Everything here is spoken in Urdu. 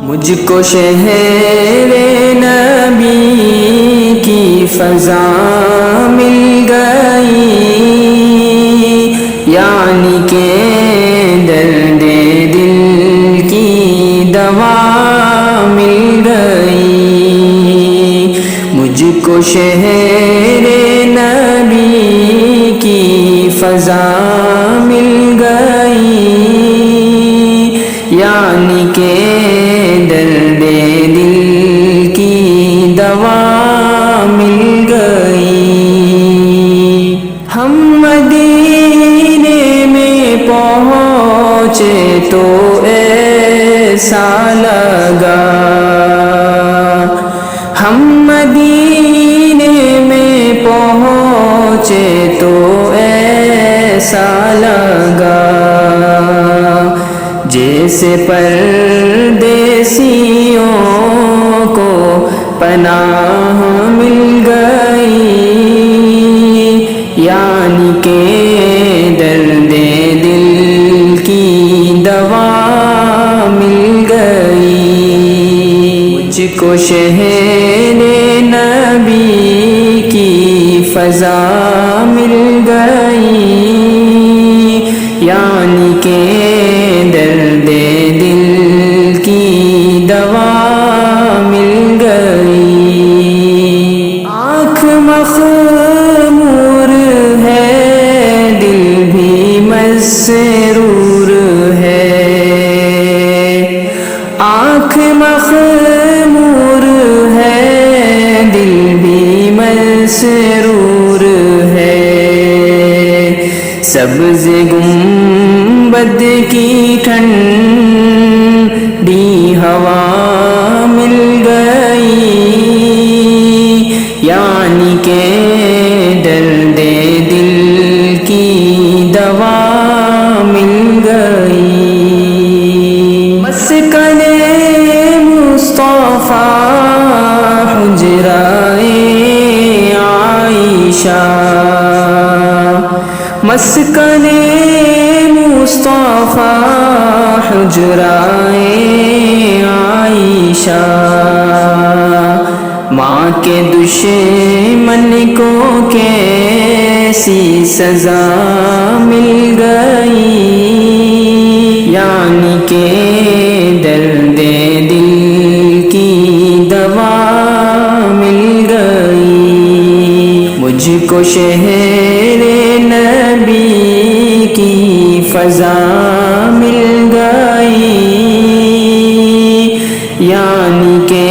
مجھ کو شہر نبی کی فضا مل گئی، یعنی کہ درد دل کی دوا مل گئی۔ مجھ کو شہر نبی کی فضا مل گئی، یعنی کہ درد دل کی دوا مل گئی۔ ہم مدینے میں پہنچے تو ایسا لگا، ہم مدینے میں پہنچے تو ایسا لگا، جیسے پردیسیوں کو پناہ مل گئی، یعنی کہ درد دل کی دوا مل گئی۔ مجھ کو شہر نبی کی فضا مل گئی، یعنی کہ درد دل کی دوا مل گئی۔ آنکھ مخمور ہے، دل بھی مسرور ہے، آنکھ مخمور ہے، دل بھی مسرور ہے، سبز گنبد کی ٹھنڈی ہوا مل گئی، یعنی کہ درد دل کی دوا مل گئی۔ مسکن مصطفیٰ حجرائے عائشہ، مسکن مصطفیٰ حجرائے عائشہ، ماں کے دشمن کو کیسی سزا مل گئی، یعنی کہ درد دل کی دوا مل گئی۔ مجھ کو شہر نبی کی فضا مل گئی، یعنی کہ